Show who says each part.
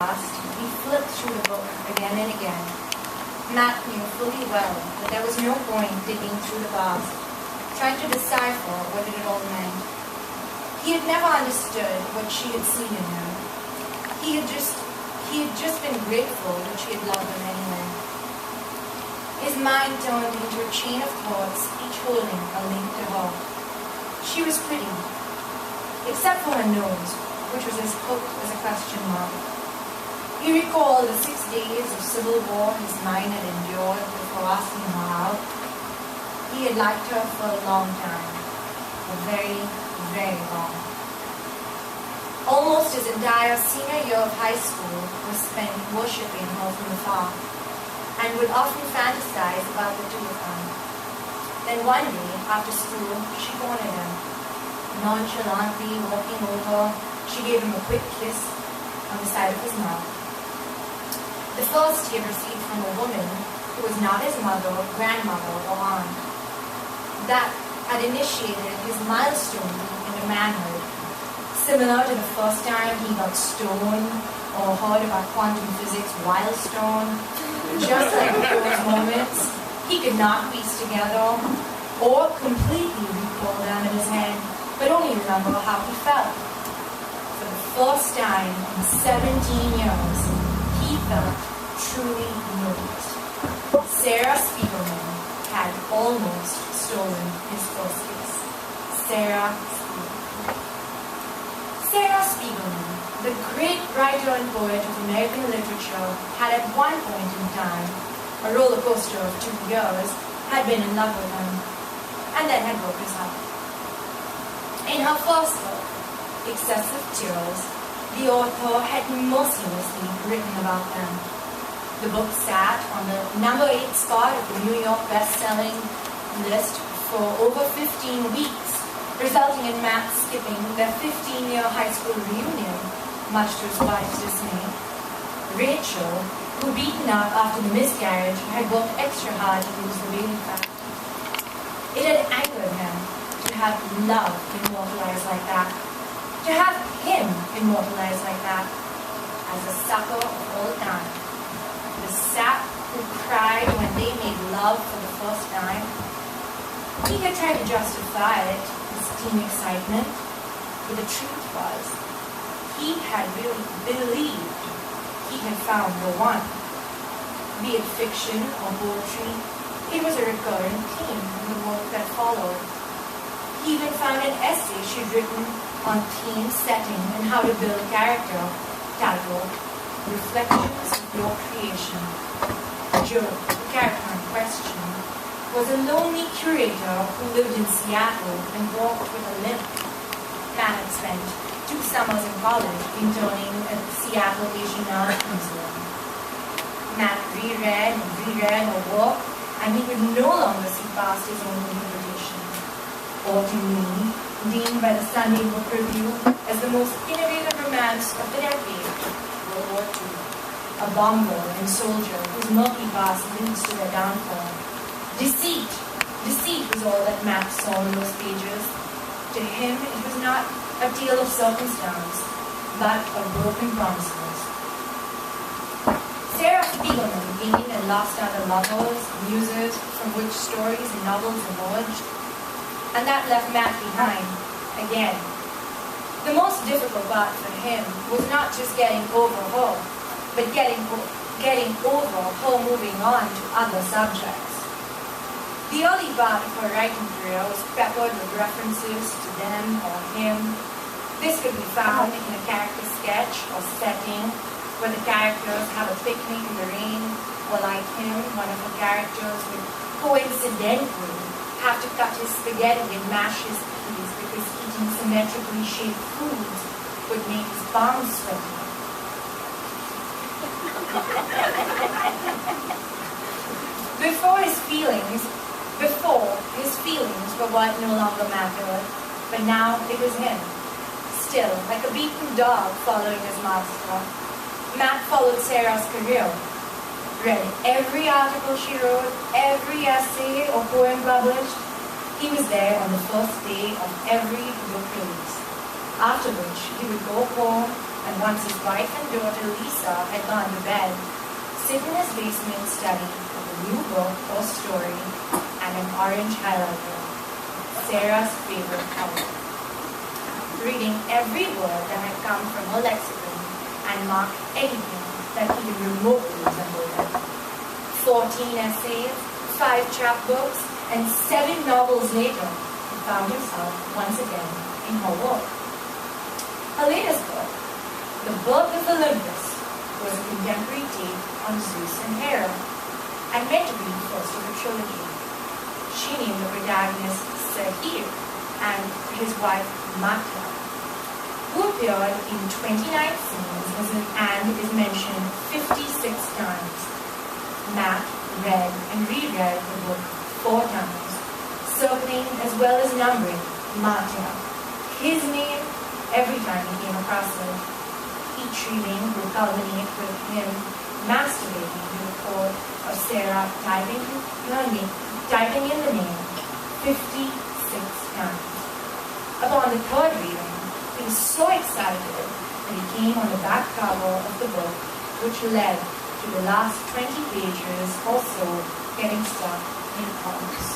Speaker 1: He flipped through the book again and again. Matt knew fully well that there was no point digging through the past, trying to decipher what it all meant. He had never understood what she had seen in him. He had just been grateful that she had loved him anyway. His mind turned into a chain of thoughts, each holding a link to her. She was pretty, except for her nose, which was as hooked as a question mark. He recalled the 6 days of civil war his mind had endured before asking her out. He had liked her for a long time, a very, very long. Almost his entire senior year of high school was spent worshipping her from afar, and would often fantasize about the two of them. Then one day, after school, she cornered him. Nonchalantly walking over, she gave him a quick kiss on the side of his mouth. The first he had received from a woman who was not his mother, grandmother, or aunt. That had initiated his milestone into manhood, similar to the first time he got stoned or heard about quantum physics while stoned. Just like those moments, he could not piece together or completely recall them in his head, but only remember how he felt. For the first time in 17 years, he felt truly moved. Sarah Spiegelman had almost stolen his first kiss. Sarah Spiegelman, the great writer and poet of American literature, had at one point in time, a roller coaster of 2 years, had been in love with him, and then had broke his heart. In her first book, Excessive Tears, the author had mercilessly written about them. The book sat on the number 8 spot of the New York best-selling list for over 15 weeks, resulting in Matt skipping their 15-year high school reunion, much to his wife's dismay. Rachel, who beaten up after the miscarriage, had worked extra hard to lose the baby fat. It had angered him to have love immortalized like that, to have him immortalized like that, as a sucker of all time. The sap who cried when they made love for the first time. He had tried to justify it, his teen excitement, but the truth was, he had really believed he had found the one. Be it fiction or poetry, it was a recurring theme in the work that followed. He even found an essay she'd written on theme, setting, and how to build character, titled Reflections of Your Creation. Joe, the character in question, was a lonely curator who lived in Seattle and walked with a limp. Matt had spent 2 summers in college interning at the Seattle Asian Art Museum. Matt reread her work, and he could no longer see past his own interpretations. Autumn Lean, deemed by the Sunday Book Review as the most innovative romance of the decade, World War II. A bomber and soldier whose murky past leads to their downfall. Deceit was all that Matt saw in those pages. To him, it was not a tale of circumstance, but of broken promises. Sarah Spiegelman gained and lost other lovers, muses from which stories and novels emerged, and that left Matt behind, again. The most difficult part for him was not just getting over her, but getting over her moving on to other subjects. The early part of her writing career was peppered with references to them or him. This could be found in a character sketch or setting where the characters have a picnic in the rain, or like him, one of the characters would coincidentally have to cut his spaghetti and mash his peas because eating symmetrically shaped foods would make his palms sweaty. Before his feelings were what no longer mattered, but now it was him. Still, like a beaten dog following his master, Matt followed Sarah's career, read every article she wrote, every essay or poem published. He was there on the first day of every book release, after which he would go home, and once his wife and daughter Lisa had gone to bed, sit in his basement study with a new book or story and an orange highlighter, Sarah's favorite color, reading every word that had come from her lexicon and marked anything that even remotely resembled it. 14 essays, 5 chapbooks, and 7 novels later, he found himself once again in her work. Her latest book, The Birth of Olympus, was a contemporary take on Zeus and Hera, and meant to be the first of a trilogy. She named the protagonist Sahir and his wife Mata, who appeared in 29 scenes and is mentioned 56 times. Matt read and reread the book 4 times, circling as well as numbering Mata, his name, every time he came across it. Each reading would culminate with him masturbating to the quote of Sarah typing in the name 56 times. Upon the 3rd reading, he was so excited that he came on the back cover of the book, which led to the last 20 pages or so getting stuck in commas.